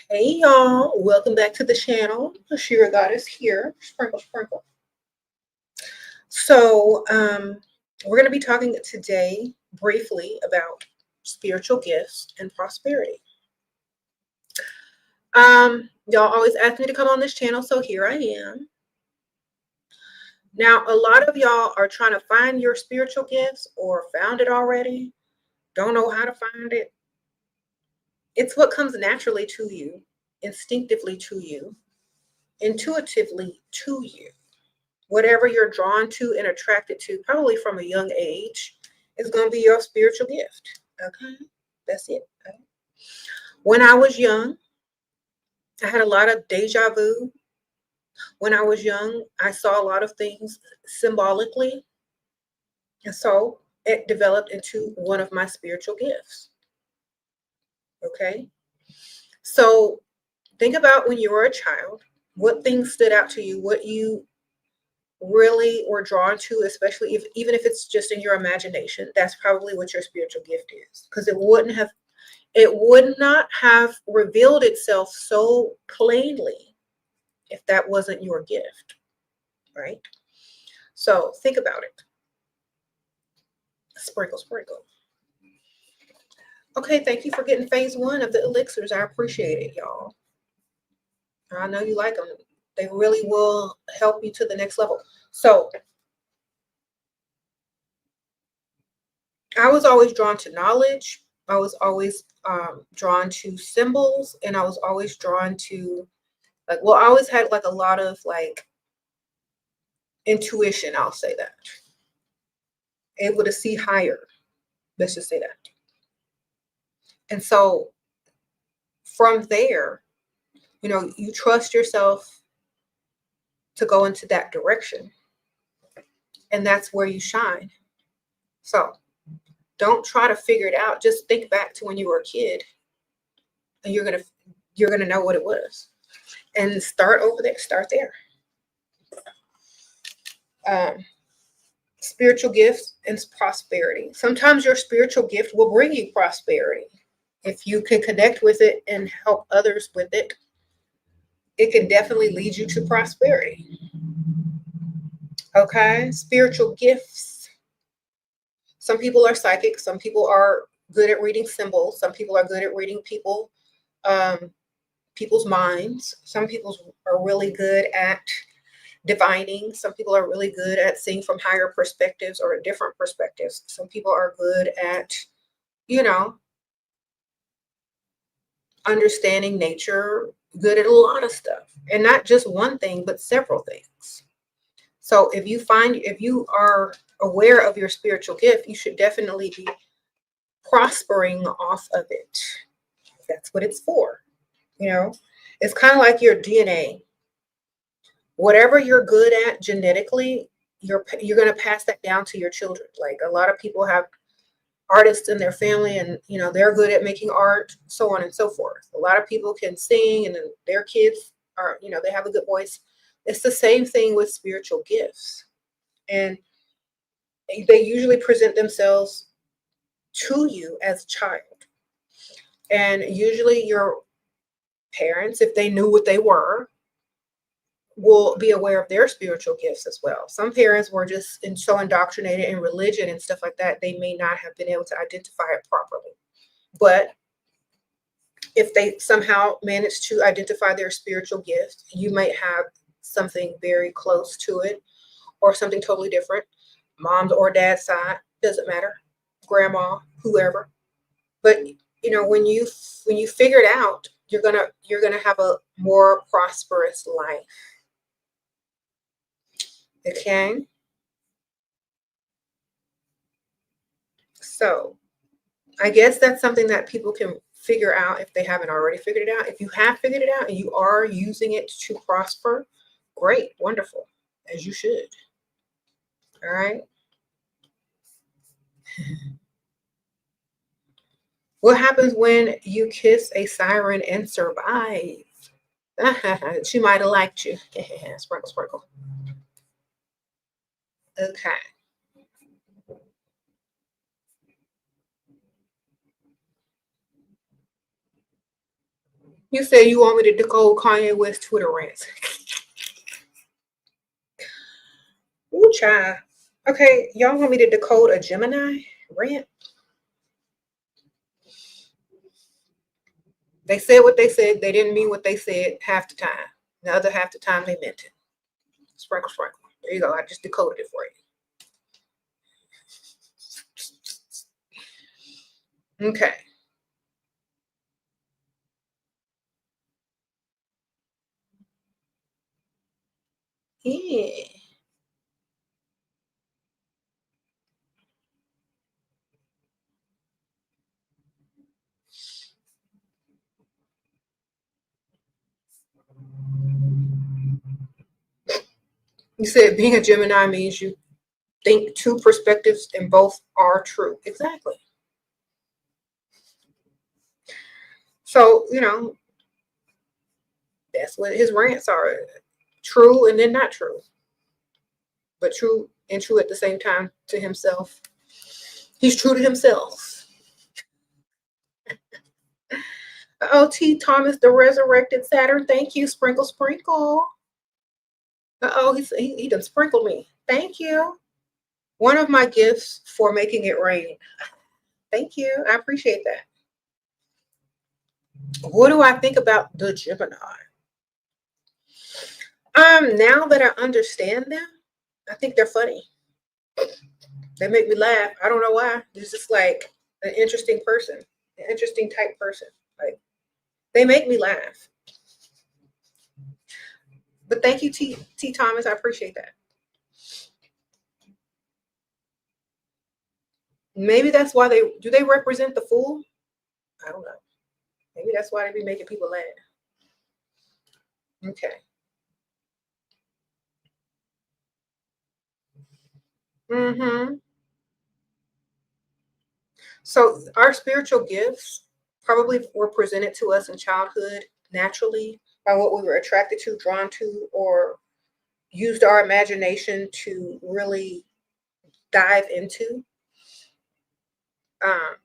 Hey y'all, welcome back to the channel. Ashira Goddess here. Sprinkle, sprinkle. We're going to be talking today briefly about spiritual gifts and prosperity. Y'all always ask me to come on this channel, so here I am. Now, a lot of y'all are trying to find your spiritual gifts or found it already, don't know how to find it. It's what comes naturally to you, instinctively to you, intuitively to you. Whatever you're drawn to and attracted to, probably from a young age, is going to be your spiritual gift. Okay, that's it. Okay? When I was young, I had a lot of deja vu. When I was young, I saw a lot of things symbolically. And so it developed into one of my spiritual gifts. Okay, so think about when you were a child, what things stood out to you, what you really were drawn to, especially even if it's just in your imagination. That's probably what your spiritual gift is, because it would not have revealed itself so plainly if that wasn't your gift, right? So think about it. Sprinkle, sprinkle. Okay, thank you for getting phase 1 of the elixirs. I appreciate it, y'all. I know you like them. They really will help you to the next level. So I was always drawn to knowledge. I was always drawn to symbols, and I was always drawn to I always had like a lot of like intuition. I'll say that. Able to see higher. Let's just say that. And so from there, you trust yourself to go into that direction, and that's where you shine. So don't try to figure it out. Just think back to when you were a kid, and you're gonna know what it was, and start over there. Start there. Spiritual gifts and prosperity. Sometimes your spiritual gift will bring you prosperity. If you can connect with it and help others with it, it can definitely lead you to prosperity. Okay, spiritual gifts. Some people are psychic. Some people are good at reading symbols. Some people are good at reading people's minds. Some people are really good at divining. Some people are really good at seeing from higher perspectives or different perspectives. Some people are good at, understanding nature, good at a lot of stuff, and not just one thing, but several things. So if you are aware of your spiritual gift, you should definitely be prospering off of it. That's what it's for. It's kind of like your DNA. Whatever you're good at genetically, you're going to pass that down to your children. Like a lot of people have artists in their family, and they're good at making art, so on and so forth. A lot of people can sing, and their kids are, they have a good voice. It's the same thing with spiritual gifts, and they usually present themselves to you as a child. And usually your parents, if they knew what they were, will be aware of their spiritual gifts as well. Some parents were just so indoctrinated in religion and stuff like that, they may not have been able to identify it properly. But if they somehow manage to identify their spiritual gift, you might have something very close to it or something totally different. Mom's or dad's side, doesn't matter. Grandma, whoever. But when you figure it out, you're gonna have a more prosperous life. Okay. So I guess that's something that people can figure out if they haven't already figured it out. If you have figured it out and you are using it to prosper, great, wonderful, as you should. All right. What happens when you kiss a siren and survive? She might have liked you. Sprinkle, sprinkle. Okay. You said you want me to decode Kanye West Twitter rants. Ooh, child. Okay, y'all want me to decode a Gemini rant? They said what they said. They didn't mean what they said half the time. The other half the time they meant it. Sprinkle, sprinkle. There you go. I just decoded it for you. Okay. Yeah. You said being a Gemini means you think two perspectives and both are true. Exactly. So, that's what his rants are. True and then not true. But true and true at the same time to himself. He's true to himself. O.T. Thomas, the resurrected Saturn. Thank you. Sprinkle, sprinkle. Uh-oh, he done sprinkled me. Thank you. One of my gifts for making it rain. Thank you. I appreciate that. What do I think about the Gemini? Now that I understand them, I think they're funny. They make me laugh. I don't know why. They're just like an interesting person, an interesting type person. Like they make me laugh. But thank you, T Thomas. I appreciate that. Maybe that's why they represent the fool? I don't know. Maybe that's why they be making people laugh. Okay. Mm-hmm. So our spiritual gifts probably were presented to us in childhood naturally by what we were attracted to, drawn to, or used our imagination to really dive into. Um,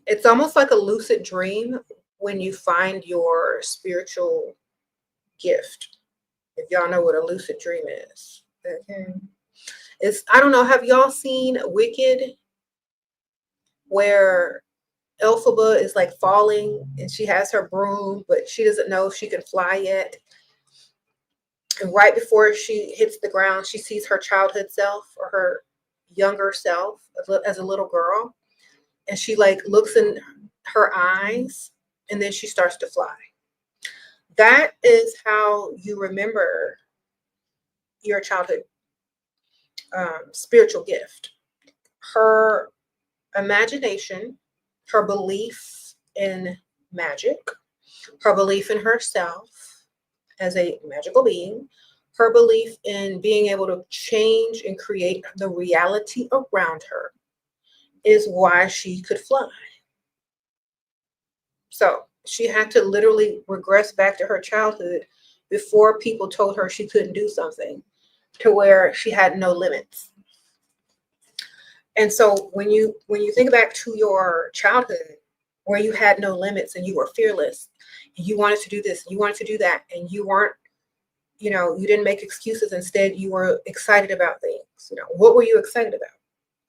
it's almost like a lucid dream when you find your spiritual gift. If y'all know what a lucid dream is. Okay. I don't know, have y'all seen Wicked where Elphaba is like falling and she has her broom, but she doesn't know if she can fly yet. And right before she hits the ground, she sees her childhood self or her younger self as a little girl. And she like looks in her eyes and then she starts to fly. That is how you remember your childhood spiritual gift. Her imagination, her belief in magic, her belief in herself as a magical being, her belief in being able to change and create the reality around her is why she could fly. So she had to literally regress back to her childhood before people told her she couldn't do something to where she had no limits. And so when you think back to your childhood where you had no limits and you were fearless and you wanted to do this, you wanted to do that, and you weren't, you didn't make excuses. Instead, you were excited about things. What were you excited about?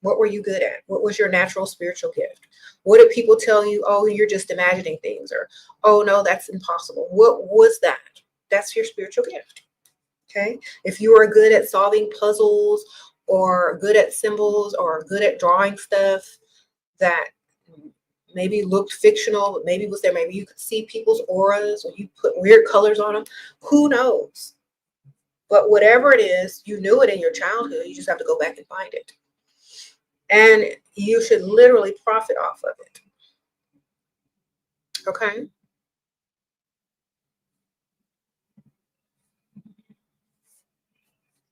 What were you good at? What was your natural spiritual gift? What did people tell you? Oh, you're just imagining things, or, oh no, that's impossible. What was that? That's your spiritual gift. Okay. If you are good at solving puzzles or good at symbols or good at drawing stuff that maybe looked fictional, but maybe was there, maybe you could see people's auras or you put weird colors on them. Who knows? But whatever it is, you knew it in your childhood. You just have to go back and find it. And you should literally profit off of it. Okay.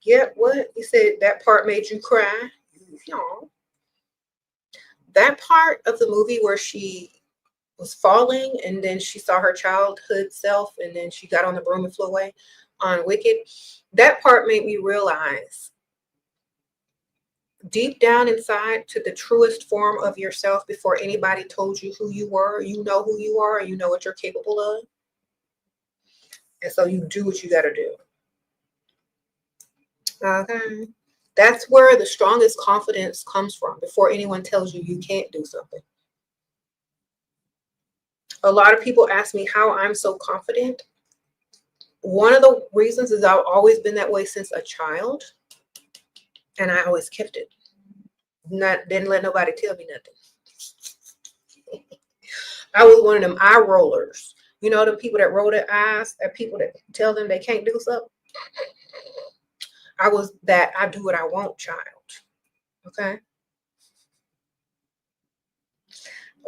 Yeah, what? You said that part made you cry? No. That part of the movie where she was falling and then she saw her childhood self and then she got on the broom and flew away on Wicked, that part made me realize deep down inside to the truest form of yourself before anybody told you who you were. You know who you are, and you know what you're capable of. And so you do what you got to do. Okay. That's where the strongest confidence comes from, before anyone tells you you can't do something. A lot of people ask me how I'm so confident. One of the reasons is I've always been that way since a child, and I always kept it. Didn't let nobody tell me nothing. I was one of them eye rollers. You know, the people that roll their eyes at people that tell them they can't do something. I was that I do what I want child. Okay.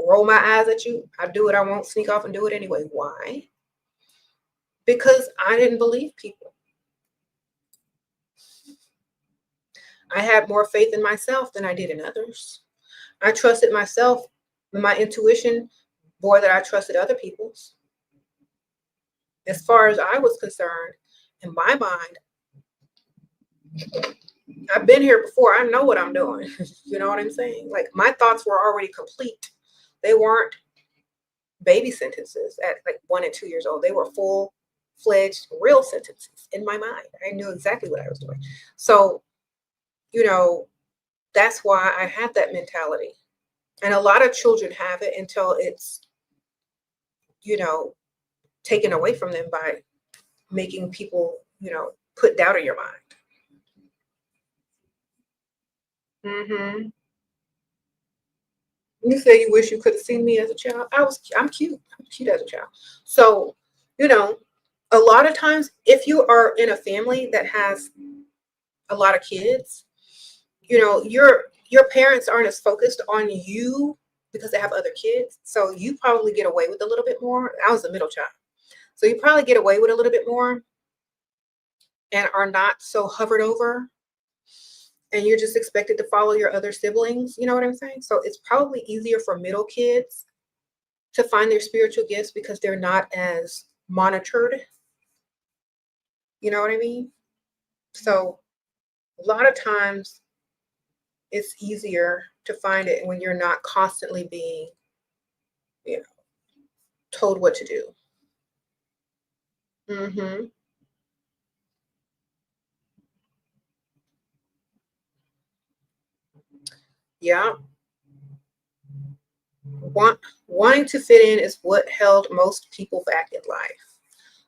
Roll my eyes at you. I do what I want, sneak off and do it anyway. Why? Because I didn't believe people. I had more faith in myself than I did in others. I trusted myself and my intuition more than I trusted other people's. As far as I was concerned, in my mind, I've been here before. I know what I'm doing. You know what I'm saying? Like, my thoughts were already complete. They weren't baby sentences at like 1 and 2 years old. They were full-fledged, real sentences in my mind. I knew exactly what I was doing. So, you know, that's why I had that mentality. And a lot of children have it until it's, you know, taken away from them by making people, you know, put doubt in your mind. Mm-hmm. You say you wish you could have seen me as a child. I'm cute. I'm cute as a child. So, you know, a lot of times if you are in a family that has a lot of kids, you know, your parents aren't as focused on you because they have other kids. So you probably get away with a little bit more. I was the middle child. So you probably get away with a little bit more and are not so hovered over, and you're just expected to follow your other siblings. You know what I'm saying? So it's probably easier for middle kids to find their spiritual gifts because they're not as monitored. You know what I mean? So a lot of times it's easier to find it when you're not constantly being, you know, told what to do. Mm-hmm. Yeah. Wanting to fit in is what held most people back in life.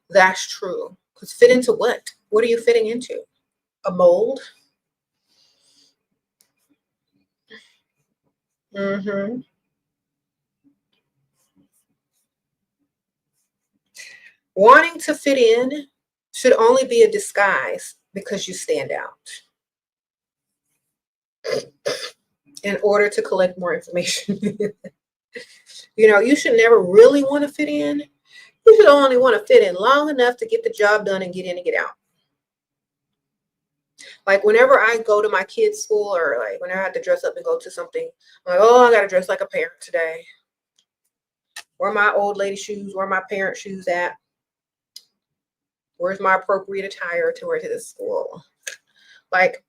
That's true. Because fit into what? What are you fitting into? A mold? Mm-hmm. Wanting to fit in should only be a disguise because you stand out in order to collect more information. You know, you should never really want to fit in. You should only want to fit in long enough to get the job done and get in and get out. Like, whenever I go to my kids' school, or like whenever I have to dress up and go to something, I'm like, oh, I got to dress like a parent today. Where are my old lady shoes? Where are my parent shoes at? Where's my appropriate attire to wear to this school? Like,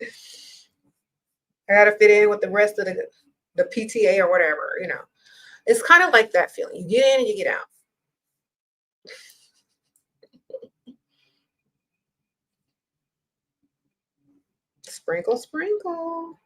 I got to fit in with the rest of the PTA or whatever, you know. It's kind of like that feeling. You get in and you get out. Sprinkle, sprinkle.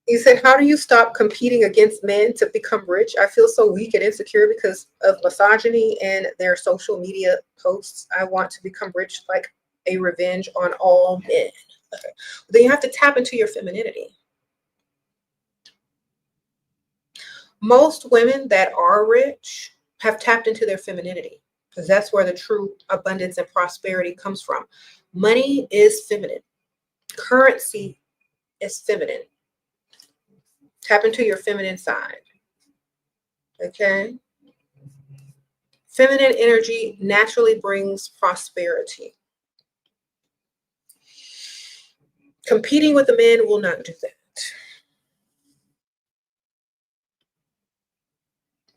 He said, how do you stop competing against men to become rich? I feel so weak and insecure because of misogyny and their social media posts. I want to become rich like a revenge on all men. Okay. Then you have to tap into your femininity. Most women that are rich have tapped into their femininity because that's where the true abundance and prosperity comes from. Money is feminine. Currency is feminine. Tap into your feminine side. Okay. Feminine energy naturally brings prosperity. Competing with a man will not do that.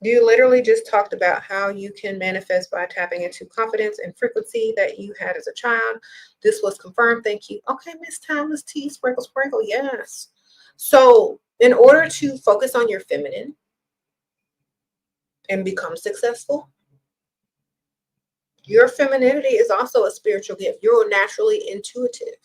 You literally just talked about how you can manifest by tapping into confidence and frequency that you had as a child. This was confirmed. Thank you. Okay, Miss Timeless T, Sprinkle Sprinkle. Yes. So in order to focus on your feminine and become successful, your femininity is also a spiritual gift. You're naturally intuitive.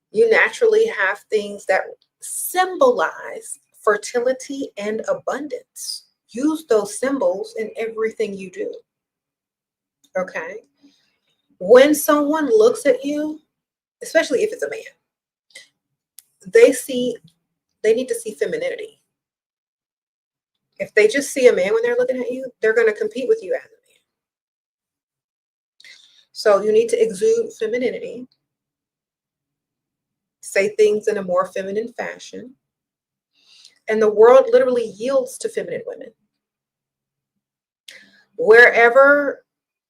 You naturally have things that symbolize fertility and abundance. Use those symbols in everything you do. Okay. When someone looks at you, especially if it's a man, they need to see femininity. If they just see a man when they're looking at you, they're going to compete with you as a man. So you need to exude femininity, say things in a more feminine fashion, and the world literally yields to feminine women. Wherever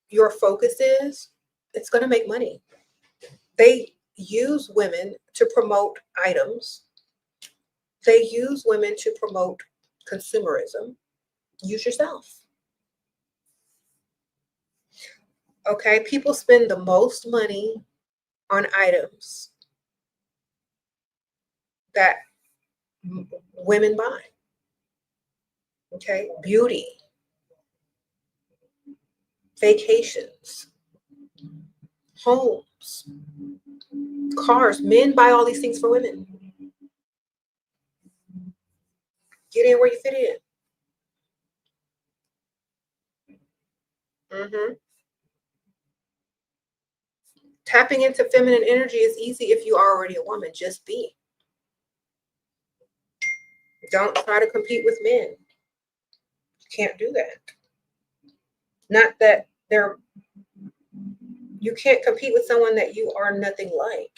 your focus is, it's going to make money. They use women to promote items. They use women to promote consumerism. Use yourself. Okay, people spend the most money on items that women buy. Okay, beauty, vacations, homes, cars. Men buy all these things for women. Get in where you fit in. Tapping into feminine energy is easy if you're already a woman. Just be. Don't try to compete with men. You can't do that. Not that you can't compete with someone that you are nothing like.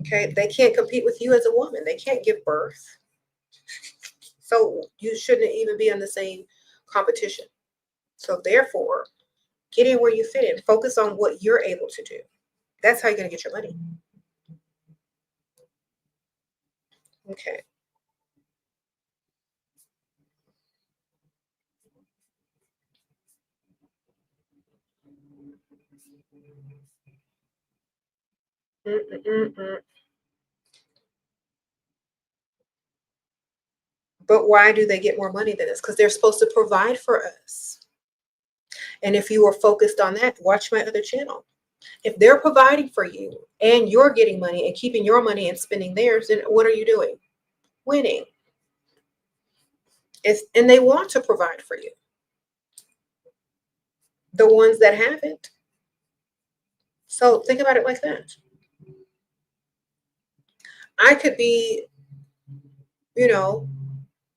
Okay, they can't compete with you as a woman. They can't give birth. So you shouldn't even be in the same competition. So therefore, get in where you fit in. Focus on what you're able to do. That's how you're going to get your money. Okay. But why do they get more money than us? Because they're supposed to provide for us. And if you are focused on that, watch my other channel. If they're providing for you and you're getting money and keeping your money and spending theirs, then what are you doing? Winning. And they want to provide for you. The ones that haven't. So think about it like that. I could be,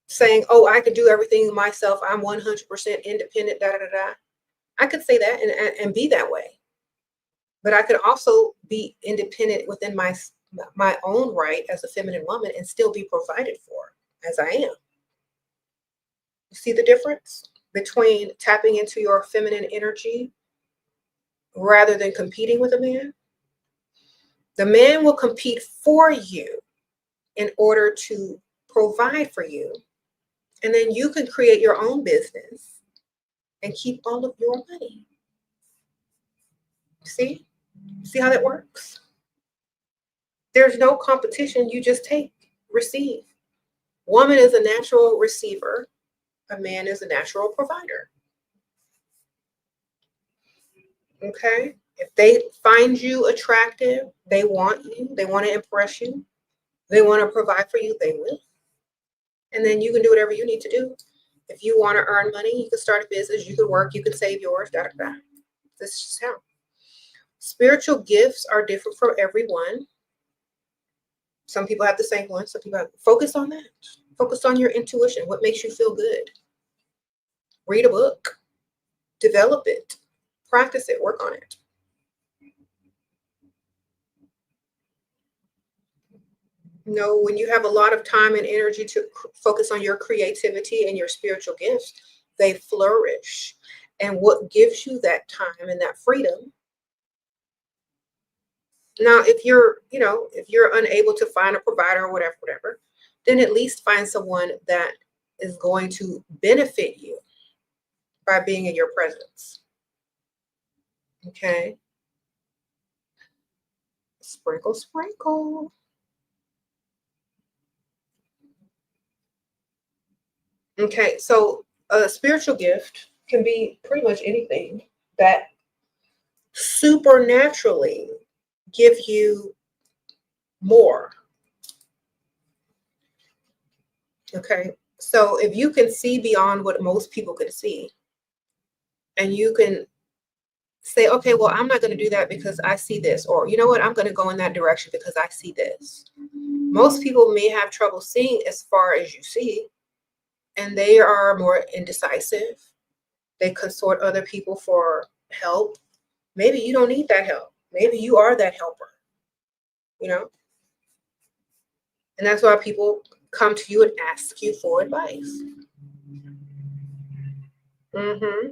saying, oh, I could do everything myself. I'm 100% independent, da, da, da, da. I could say that and be that way. But I could also be independent within my own right as a feminine woman and still be provided for as I am. You see the difference between tapping into your feminine energy rather than competing with a man? The man will compete for you in order to provide for you. And then you can create your own business and keep all of your money. See how that works? There's no competition. You just receive. Woman is a natural receiver. A man is a natural provider. Okay? If they find you attractive, they want you, they want to impress you, they want to provide for you, they will. And then you can do whatever you need to do. If you want to earn money, you can start a business, you can work, you can save yours, da, da, da. This is just how. Spiritual gifts are different for everyone. Some people have the same one. Some people focus on that. Focus on your intuition. What makes you feel good? Read a book. Develop it. Practice it. Work on it. When you have a lot of time and energy to focus on your creativity and your spiritual gifts, they flourish. And what gives you that time and that freedom? Now, if you're unable to find a provider or whatever, then at least find someone that is going to benefit you by being in your presence. Okay. Sprinkle, sprinkle. Okay, so a spiritual gift can be pretty much anything that supernaturally give you more. Okay, so if you can see beyond what most people can see, and you can say, okay, well, I'm not going to do that because I see this, or you know what, I'm going to go in that direction because I see this. Most people may have trouble seeing as far as you see, and they are more indecisive. They consort other people for help. Maybe you don't need that help. Maybe you are that helper, you know? And that's why people come to you and ask you for advice. Mm-hmm.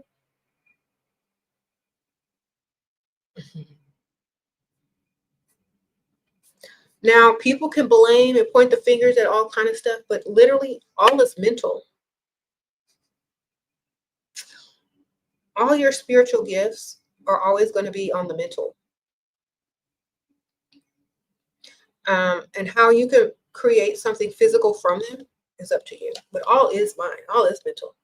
Now, people can blame and point the fingers at all kind of stuff, but literally all is mental. All your spiritual gifts are always going to be on the mental. And how you can create something physical from them is up to you. But all is mind. All is mental.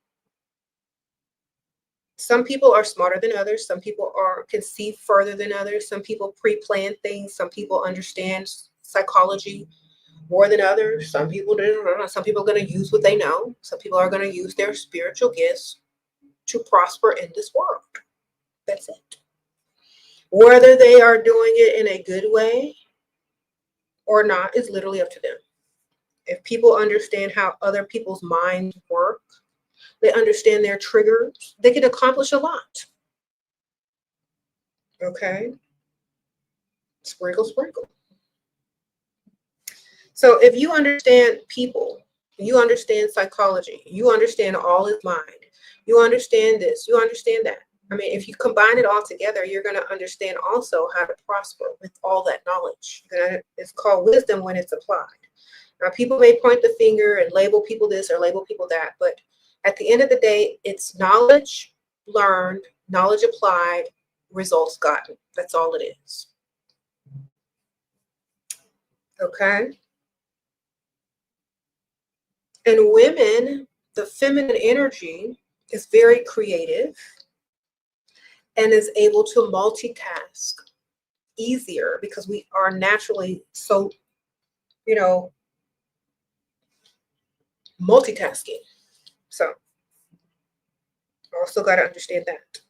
Some people are smarter than others. Some people can see further than others. Some people pre-plan things. Some people understand psychology more than others. Some people don't. Some people are going to use what they know. Some people are going to use their spiritual gifts to prosper in this world. That's it. Whether they are doing it in a good way or not is literally up to them. If people understand how other people's minds work, they understand their triggers, they can accomplish a lot. Okay? Sprinkle, sprinkle. So if you understand people, you understand psychology, you understand all is mind, you understand this, you understand that. I mean, if you combine it all together, you're going to understand also how to prosper with all that knowledge. It's called wisdom when it's applied. Now, people may point the finger and label people this or label people that, but at the end of the day, it's knowledge learned, knowledge applied, results gotten. That's all it is. Okay? And women, the feminine energy is very creative and is able to multitask easier because we are naturally so, multitasking. So also got to understand that.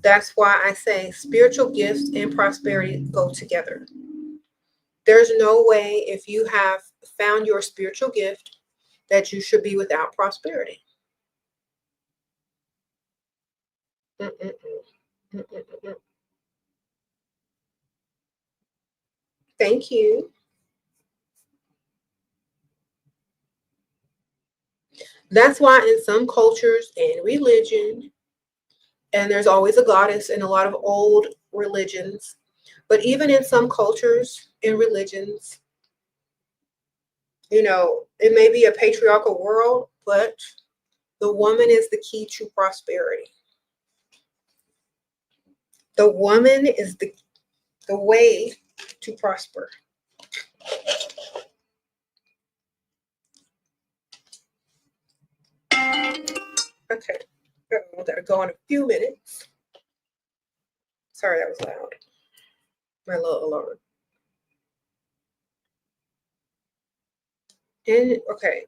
That's why I say spiritual gifts and prosperity go together. There's no way if you have found your spiritual gift that you should be without prosperity. Thank you. That's why in some cultures and religion, and there's always a goddess in a lot of old religions, but even in some cultures and religions, it may be a patriarchal world, but the woman is the key to prosperity. The woman is the way to prosper. Okay, that'll go in a few minutes. Sorry, that was loud. My little alarm. And okay.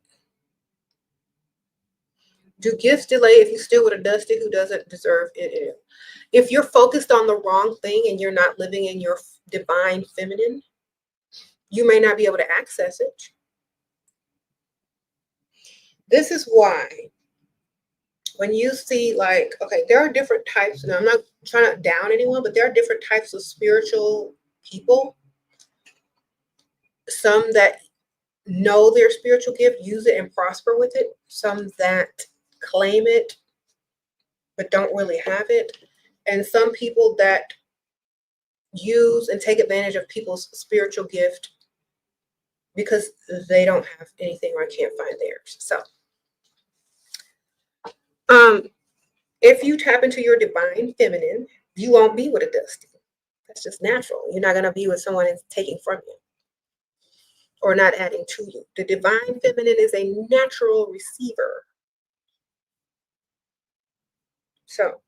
Do gifts delay if you still with a dusty who doesn't deserve it? If you're focused on the wrong thing and you're not living in your divine feminine, you may not be able to access it. This is why when you see there are different types, and I'm not trying to down anyone, but there are different types of spiritual people. Some that know their spiritual gift, use it and prosper with it. Some that claim it, but don't really have it. And some people that use and take advantage of people's spiritual gift because they don't have anything or can't find theirs. So, if you tap into your divine feminine, you won't be with a dusty. That's just natural. You're not going to be with someone that's taking from you or not adding to you. The divine feminine is a natural receiver. So,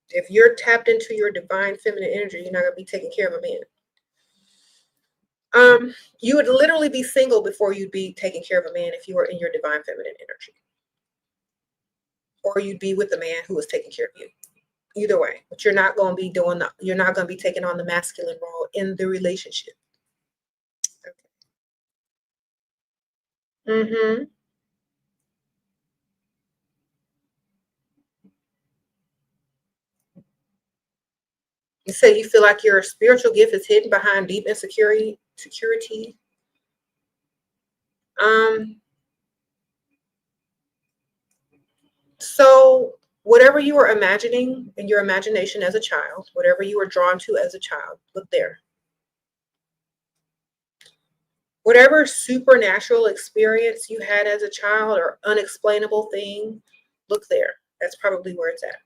if you're tapped into your divine feminine energy, you're not going to be taking care of a man. You would literally be single before you'd be taking care of a man if you were in your divine feminine energy. Or you'd be with the man who was taking care of you. Either way, but you're not going to be you're not going to be taking on the masculine role in the relationship. Okay. You say you feel like your spiritual gift is hidden behind deep insecurity. So whatever you were imagining in your imagination as a child, whatever you were drawn to as a child, look there. Whatever supernatural experience you had as a child or unexplainable thing, look there. That's probably where it's at.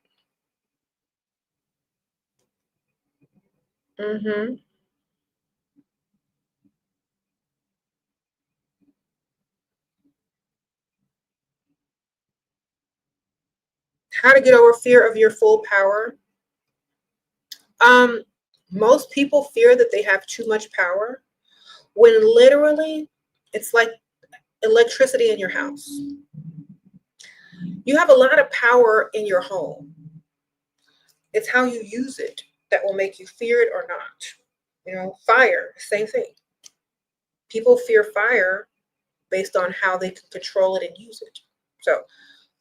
How to get over fear of your full power. Most people fear that they have too much power when literally it's like electricity in your house. You have a lot of power in your home. It's how you use it that will make you fear it or not. Fire, same thing. People fear fire based on how they can control it and use it. So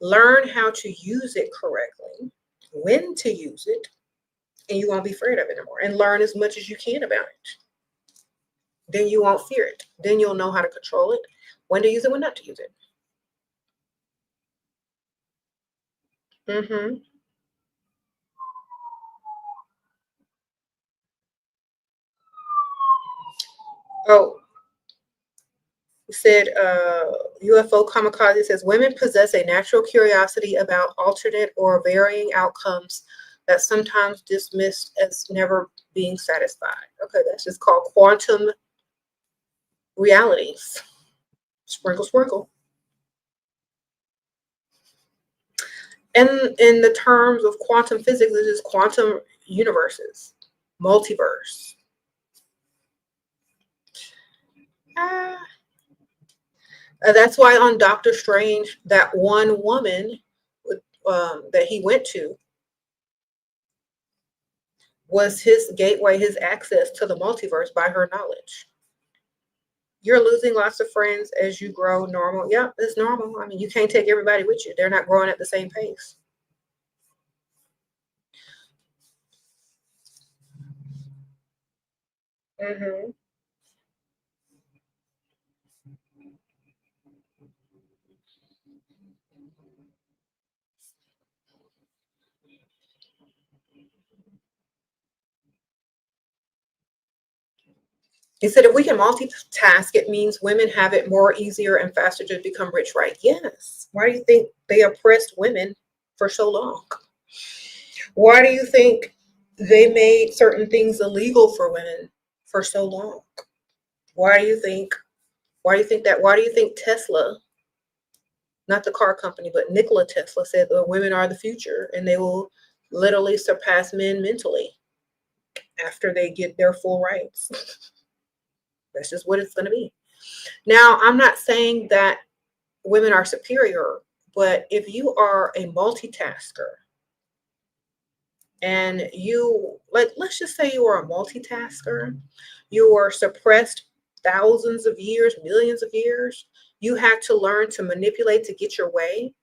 learn how to use it correctly, when to use it, and you won't be afraid of it anymore. And learn as much as you can about it. Then you won't fear it. Then you'll know how to control it, when to use it, when not to use it. Oh, said UFO Kamikaze says women possess a natural curiosity about alternate or varying outcomes that sometimes dismissed as never being satisfied. Okay, that's just called quantum realities. Sprinkle, sprinkle. And in the terms of quantum physics, this is quantum universes, multiverse. That's why on Doctor Strange, that one woman that he went to was his gateway, his access to the multiverse by her knowledge. You're losing lots of friends as you grow. Normal. Yeah, it's normal. I mean, you can't take everybody with you. They're not growing at the same pace. He said, if we can multitask, it means women have it more easier and faster to become rich, right? Yes. Why do you think they oppressed women for so long? Why do you think they made certain things illegal for women for so long? Why do you think that? Why do you think Tesla, not the car company, but Nikola Tesla said that women are the future and they will literally surpass men mentally after they get their full rights? That's just what it's going to be. Now, I'm not saying that women are superior, but if you are a multitasker and let's just say you are a multitasker, you are suppressed thousands of years, millions of years, you had to learn to manipulate to get your way.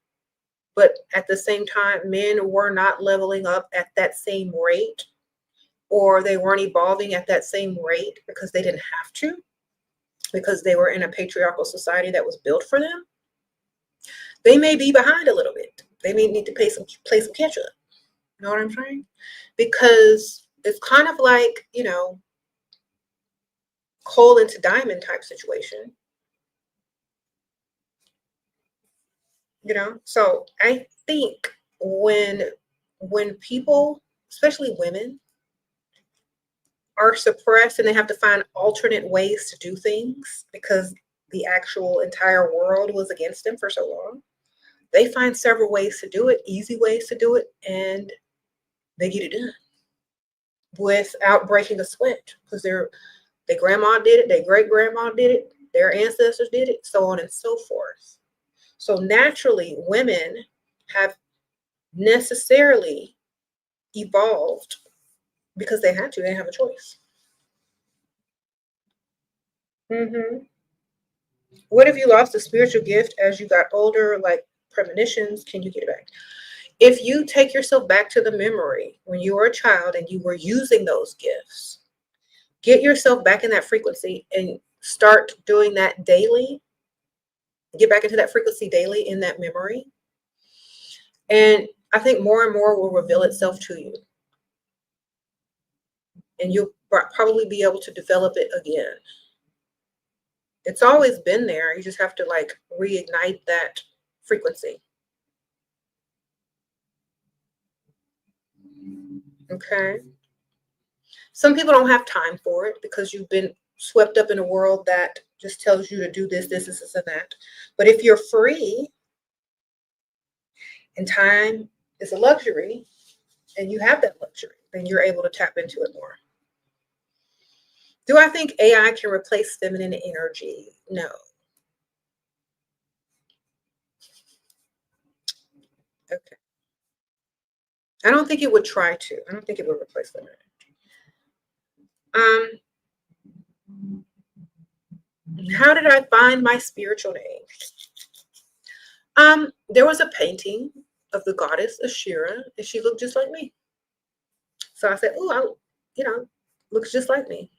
But at the same time, men were not leveling up at that same rate, or they weren't evolving at that same rate because they didn't have to, because they were in a patriarchal society that was built for them. They may be behind a little bit. They may need to play some catch up. You know what I'm saying? Because it's kind of like, coal into diamond type situation, So I think when people, especially women, are suppressed and they have to find alternate ways to do things because the actual entire world was against them for so long, they find several ways to do it, easy ways to do it, and they get it done without breaking a sweat because their grandma did it, their great grandma did it, their ancestors did it, so on and so forth. So naturally, women have necessarily evolved because they had to. They didn't have a choice. What if you lost a spiritual gift as you got older, like premonitions? Can you get it back? If you take yourself back to the memory when you were a child and you were using those gifts, get yourself back in that frequency and start doing that daily. Get back into that frequency daily in that memory. And I think more and more will reveal itself to you. And you'll probably be able to develop it again. It's always been there. You just have to like reignite that frequency. Okay. Some people don't have time for it because you've been swept up in a world that just tells you to do this, and that. But if you're free and time is a luxury and you have that luxury, then you're able to tap into it more. Do I think AI can replace feminine energy? No. Okay. I don't think it would try to. I don't think it would replace feminine energy. How did I find my spiritual name? There was a painting of the goddess Ashira, and she looked just like me. So I said, "Oh, looks just like me.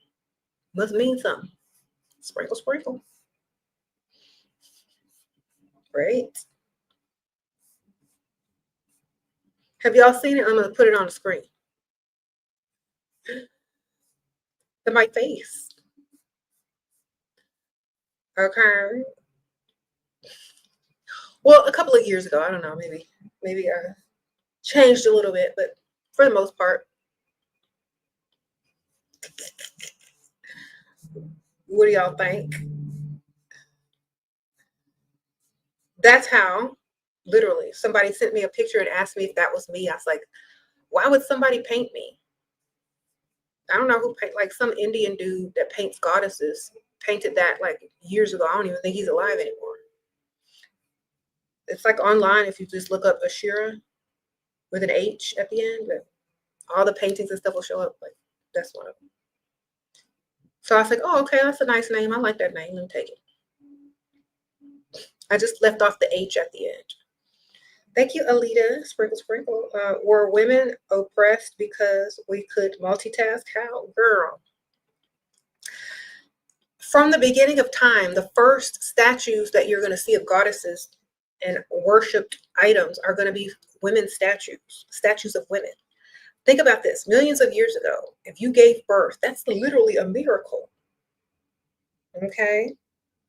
Must mean something." Sprinkle, sprinkle. Right? Have y'all seen it? I'm gonna put it on the screen. My face. Okay. Well, a couple of years ago, I don't know, maybe I changed a little bit, but for the most part. What do y'all think? That's how, literally, somebody sent me a picture and asked me if that was me. I was like, why would somebody paint me? I don't know who paint, like some Indian dude that paints goddesses painted that like years ago. I don't even think he's alive anymore. It's like online if you just look up Ashira with an H at the end, but all the paintings and stuff will show up. Like that's one of them. So I was like, oh, okay, that's a nice name. I like that name. Let me take it. I just left off the H at the end. Thank you, Alita. Sprinkle, sprinkle. Were women oppressed because we could multitask? How? Girl. From the beginning of time, the first statues that you're going to see of goddesses and worshipped items are going to be women's statues of women. Think about this. Millions of years ago, if you gave birth, that's literally a miracle. Okay?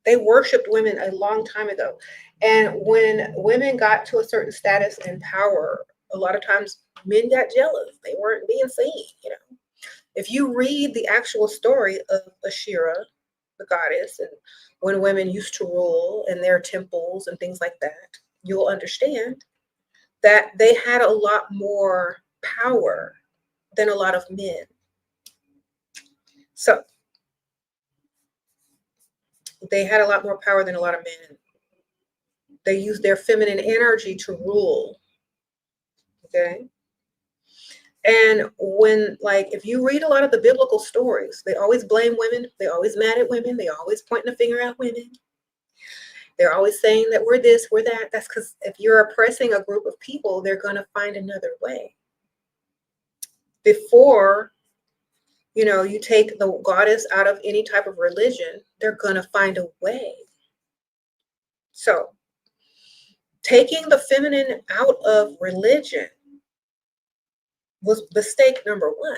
They worshipped women a long time ago. And when women got to a certain status and power, a lot of times men got jealous. They weren't being seen, If you read the actual story of Ashira, the goddess, and when women used to rule in their temples and things like that, you'll understand that they had a lot more power than a lot of men. So they had a lot more power than a lot of men. They used their feminine energy to rule. Okay. And when, like, if you read a lot of the biblical stories, they always blame women. They're always mad at women. They always pointing a finger at women. They're always saying that we're this, we're that. That's because if you're oppressing a group of people, they're going to find another way. Before, you take the goddess out of any type of religion, they're going to find a way. So, taking the feminine out of religion was mistake number one.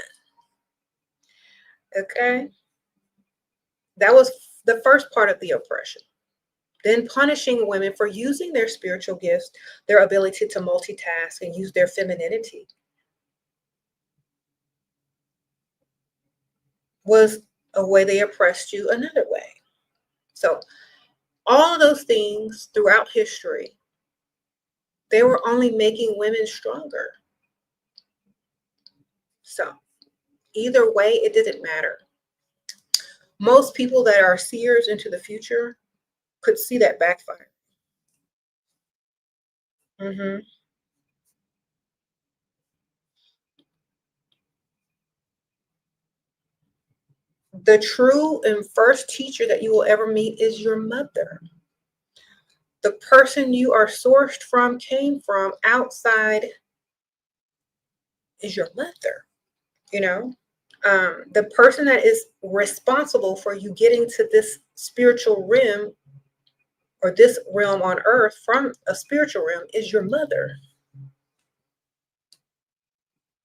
Okay. That was the first part of the oppression. Then punishing women for using their spiritual gifts, their ability to multitask and use their femininity, was a way they oppressed you another way. So all of those things throughout history, they were only making women stronger. So either way, it didn't matter. Most people that are seers into the future could see that backfire. Mm-hmm. The true and first teacher that you will ever meet is your mother. The person you are sourced from, came from outside, is your mother. You know, the person that is responsible for you getting to this spiritual realm, or this realm on earth from a spiritual realm, is your mother.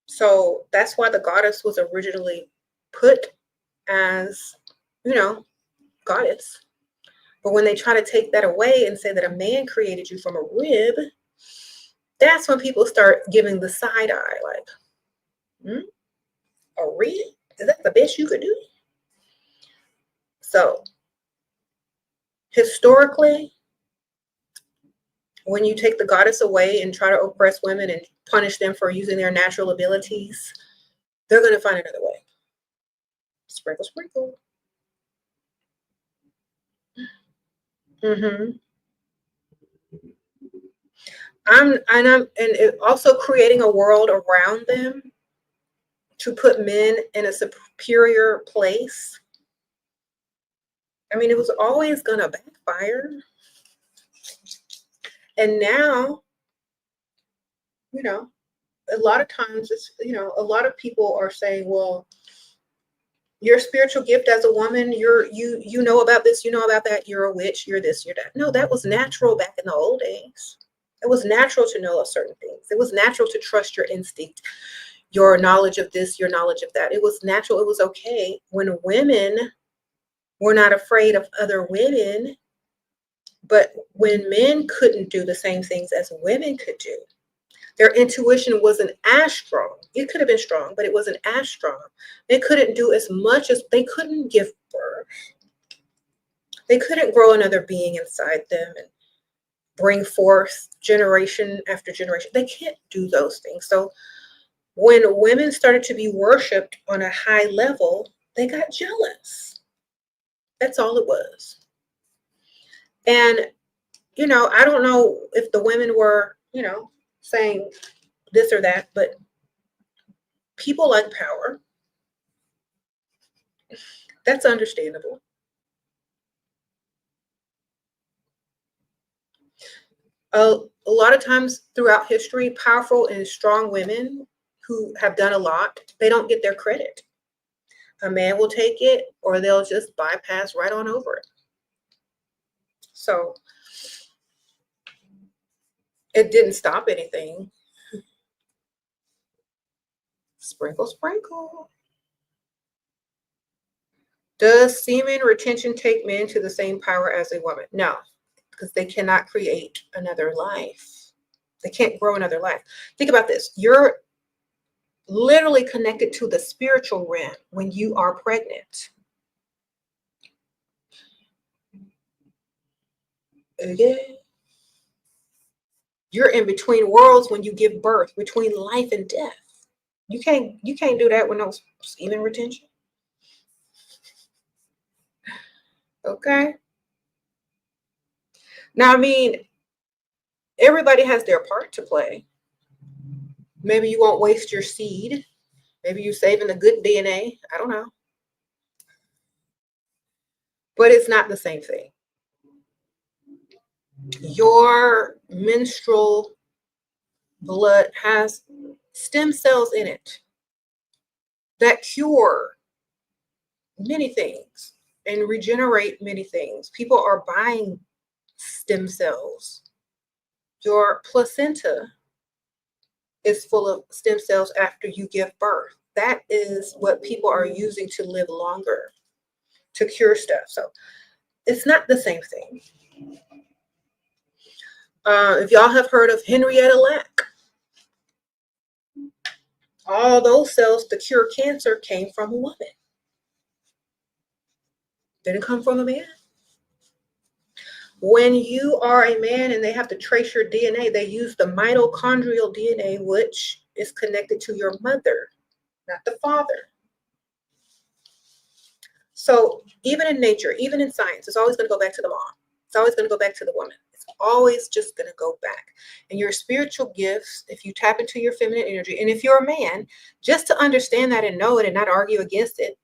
So that's why the goddess was originally put as, goddess. But when they try to take that away and say that a man created you from a rib, that's when people start giving the side eye, like, a rib? Is that the best you could do? So historically, when you take the goddess away and try to oppress women and punish them for using their natural abilities, they're going to find another way. Sprinkle, sprinkle. Mm-hmm. And also creating a world around them to put men in a superior place. I mean, it was always going to backfire. And now, a lot of times it's, a lot of people are saying, well, your spiritual gift as a woman, you know about this, you know about that, you're a witch, you're this, you're that. No, that was natural back in the old days. It was natural to know certain things. It was natural to trust your instinct, your knowledge of this, your knowledge of that. It was natural. It was okay when women were not afraid of other women, but when men couldn't do the same things as women could do, their intuition wasn't as strong. It could have been strong, but it wasn't as strong. They couldn't do as much, as they couldn't give birth. They couldn't grow another being inside them and bring forth generation after generation. They can't do those things. So when women started to be worshipped on a high level, they got jealous. That's all it was. And, I don't know if the women were, saying this or that, but people like power. That's understandable. A lot of times throughout history, powerful and strong women who have done a lot, they don't get their credit. A man will take it, or they'll just bypass right on over it. So it didn't stop anything. Sprinkle, sprinkle. Does semen retention take men to the same power as a woman? No, because they cannot create another life. They can't grow another life. Think about this. You're literally connected to the spiritual realm when you are pregnant. Okay. You're in between worlds when you give birth, between life and death. You can't do that with no semen retention. Okay. Now, I mean, everybody has their part to play. Maybe you won't waste your seed. Maybe you're saving the good DNA. I don't know. But it's not the same thing. Your menstrual blood has stem cells in it that cure many things and regenerate many things. People are buying stem cells. Your placenta is full of stem cells after you give birth. that is what people are using to live longer, to cure stuff. So it's not the same thing. If y'all have heard of Henrietta Lack, all those cells to cure cancer came from a woman. Didn't come from a man. When you are a man and they have to trace your DNA, they use the mitochondrial DNA, which is connected to your mother, not the father. So even in nature, even in science, it's always going to go back to the mom. It's always going to go back to the woman. It's always just going to go back. And your spiritual gifts, if you tap into your feminine energy, and if you're a man, just to understand that and know it and not argue against it,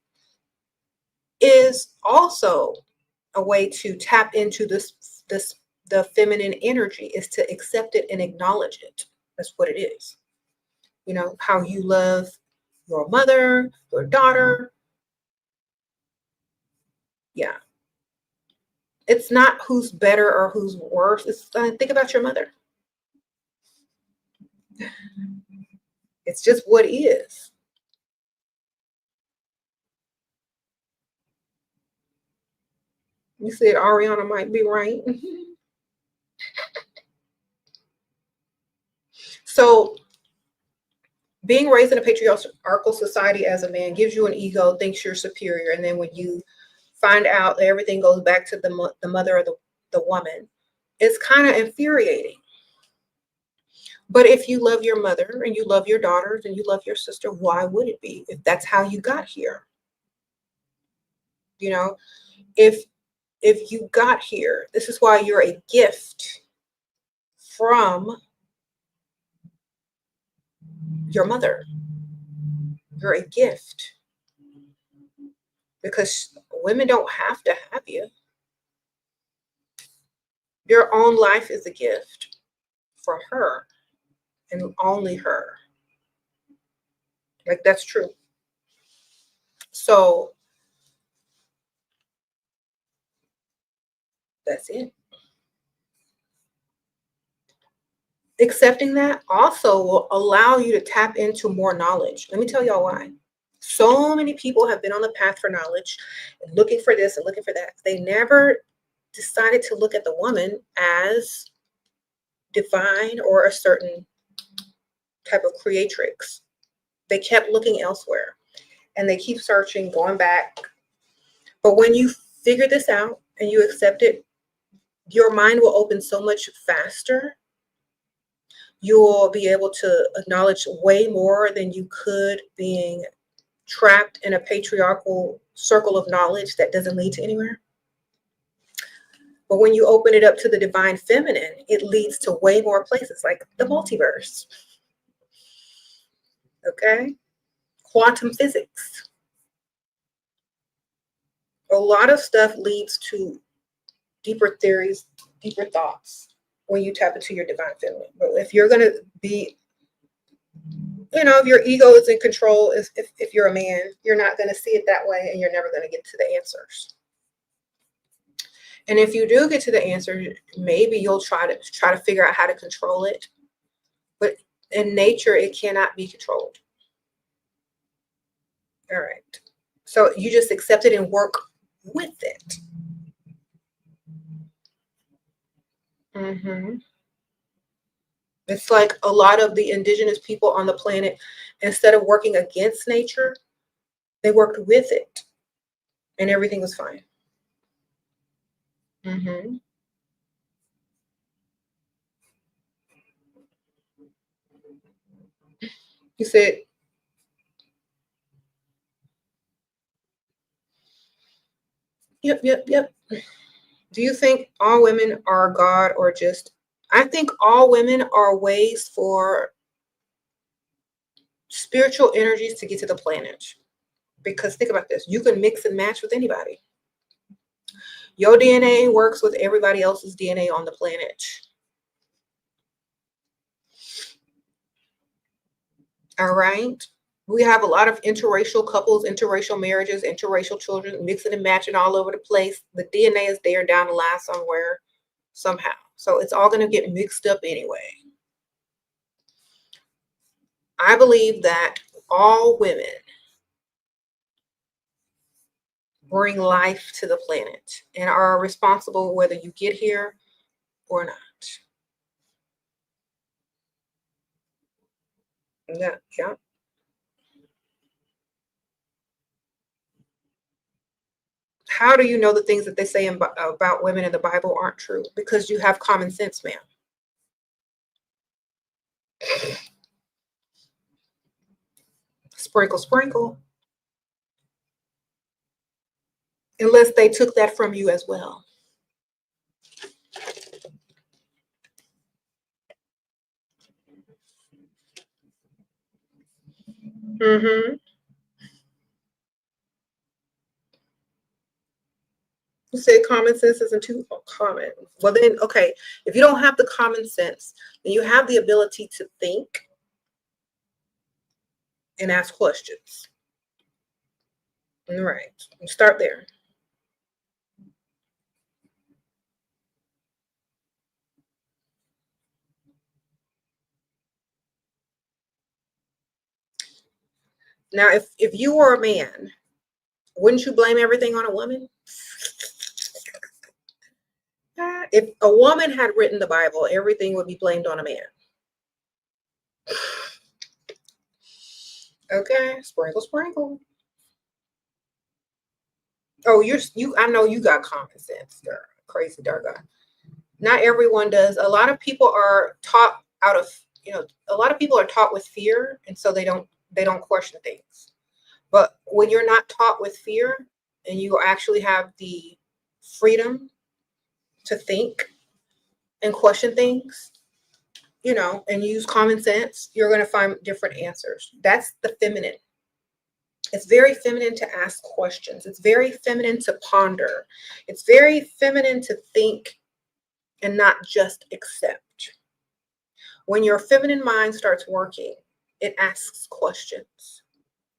is also a way to tap into the feminine energy, is to accept it and acknowledge it. That's what it is. You know, how you love your mother, your daughter. Yeah. It's not who's better or who's worse. It's think about your mother. It's just what is. You said Ariana might be right. So being raised in a patriarchal society as a man gives you an ego, thinks you're superior. And then when you find out that everything goes back to the mother or the woman, it's kind of infuriating. But if you love your mother and you love your daughters and you love your sister, why would it be if that's how you got here? You know, if you got here, this is why you're a gift from your mother. You're a gift because women don't have to have you. Your own life is a gift from her and only her. Like, that's true. So that's it. Accepting that also will allow you to tap into more knowledge. Let me tell y'all why. So many people have been on the path for knowledge and looking for this and looking for that. They never decided to look at the woman as divine or a certain type of creatrix. They kept looking elsewhere and they keep searching, going back. But when you figure this out and you accept it, your mind will open so much faster. You'll be able to acknowledge way more than you could being trapped in a patriarchal circle of knowledge that doesn't lead to anywhere. But when you open it up to the divine feminine, it leads to way more places, like the multiverse. Okay? Quantum physics. A lot of stuff leads to deeper theories, deeper thoughts when you tap into your divine feminine. But if you're going to be, if your ego is in control, if you're a man, you're not going to see it that way and you're never going to get to the answers. And if you do get to the answer, maybe you'll try to figure out how to control it. But in nature, it cannot be controlled. All right. So you just accept it and work with it. It's like a lot of the indigenous people on the planet, instead of working against nature, they worked with it and everything was fine. You said, yep. Do you think all women are God or just, I think all women are ways for spiritual energies to get to the planet. Because think about this, you can mix and match with anybody. Your DNA works with everybody else's DNA on the planet. All right. We have a lot of interracial couples, interracial marriages, interracial children, mixing and matching all over the place. The DNA is there down the line somewhere, somehow. So it's all going to get mixed up anyway. I believe that All women bring life to the planet and are responsible whether you get here or not. Yeah, yeah. How do you know the things that they say about women in the Bible aren't true? Because you have common sense, ma'am. Sprinkle, sprinkle. Unless they took that from you as well. Mm-hmm. You said common sense isn't too common. Well, then, okay, if you don't have the common sense, then you have the ability to think and ask questions. All right, start there. Now, if you were a man, wouldn't you blame everything on a woman? If a woman had written the Bible, everything would be blamed on a man. Okay, sprinkle, sprinkle. Oh, you. I know you got common sense, girl. Crazy dark guy. Not everyone does. A lot of people are taught out of, a lot of people are taught with fear, and so they don't question things. But when you're not taught with fear and you actually have the freedom to think and question things, and use common sense, you're going to find different answers. That's the feminine. It's very feminine to ask questions. It's very feminine to ponder. It's very feminine to think and not just accept. When your feminine mind starts working, it asks questions.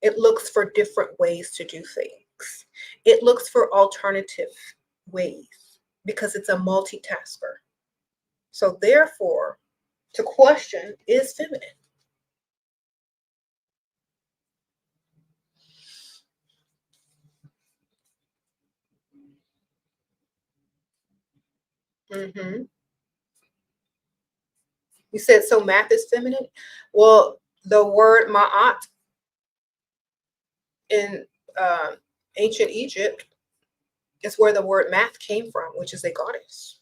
It looks for different ways to do things. It looks for alternative ways because it's a multitasker. So therefore, to question is feminine. Mm-hmm. You said so math is feminine? Well, the word ma'at in uh, ancient Egypt is where the word math came from, which is a goddess.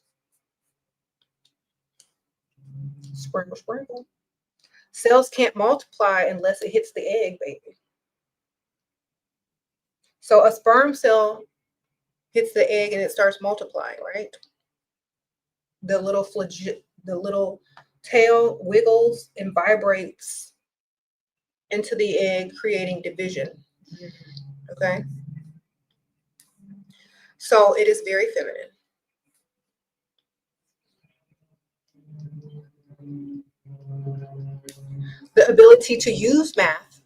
Sprinkle, sprinkle. Cells can't multiply unless it hits the egg, baby. So a sperm cell hits the egg and it starts multiplying, right? The little tail wiggles and vibrates into the egg, creating division. Okay. So it is very feminine. The ability to use math,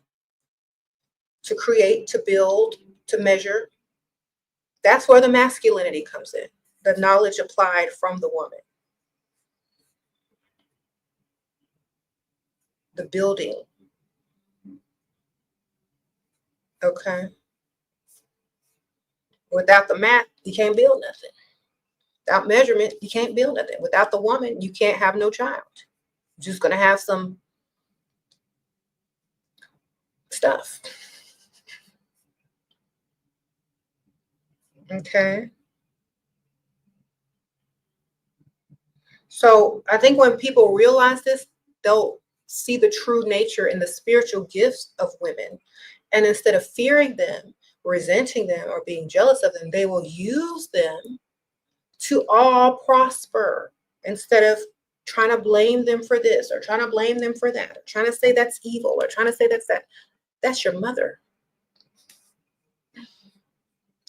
to create, to build, to measure, that's where the masculinity comes in. The knowledge applied from the woman. The building. Okay. Without the math, you can't build nothing. Without measurement, you can't build nothing. Without the woman, you can't have no child. You're just going to have some stuff. Okay. So I think when people realize this, they'll see the true nature and the spiritual gifts of women. And instead of fearing them, resenting them, or being jealous of them, they will use them to all prosper instead of trying to blame them for this or trying to blame them for that, or trying to say that's evil or trying to say that's that. That's your mother.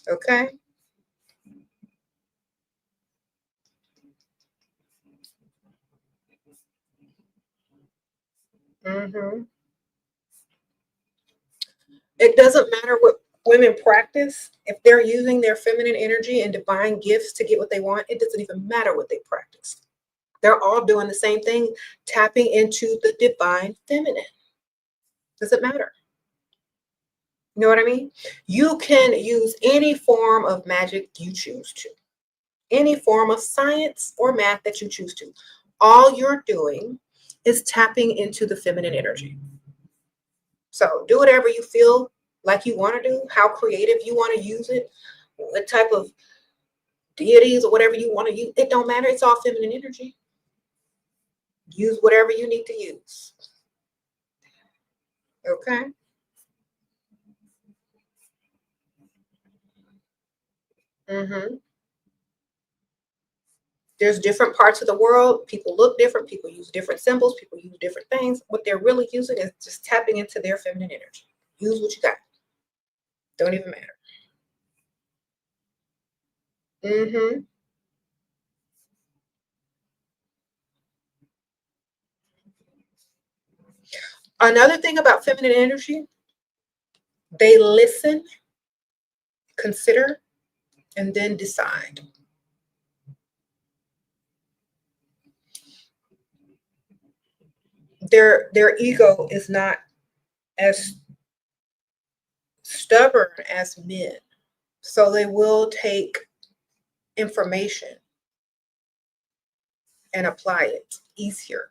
Okay. Mm-hmm. It doesn't matter what women practice. If they're using their feminine energy and divine gifts to get what they want, it doesn't even matter what they practice. They're all doing the same thing, tapping into the divine feminine. Does it matter? You know what I mean? You can use any form of magic you choose to, any form of science or math that you choose to. All you're doing is tapping into the feminine energy. So do whatever you feel like you want to do, how creative you want to use it, what type of deities or whatever you want to use. It don't matter. It's all feminine energy. Use whatever you need to use. Okay. There's different parts of the world. People look different. People use different symbols. People use different things. What they're really using is just tapping into their feminine energy. Use what you got. Don't even matter. Another thing about feminine energy, they listen, consider, and then decide. Their ego is not as stubborn as men. So they will take information and apply it easier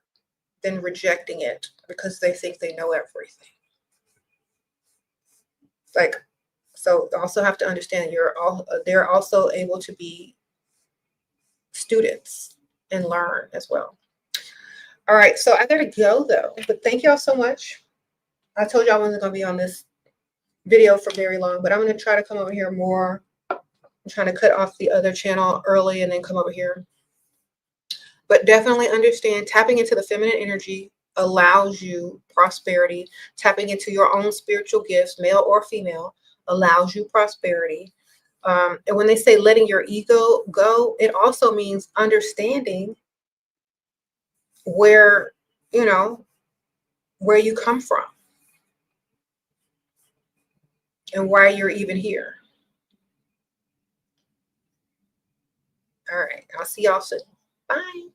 than rejecting it because they think they know everything. Like, so also have to understand they're also able to be students and learn as well. All right, so I gotta go though, but thank y'all so much. I told you I wasn't gonna be on this video for very long, but I'm gonna try to come over here more. I'm trying to cut off the other channel early and then come over here. But definitely understand tapping into the feminine energy allows you prosperity. Tapping into your own spiritual gifts, male or female, allows you prosperity. And when they say letting your ego go, it also means understanding where, where you come from and why you're even here. All right. I'll see y'all soon. Bye.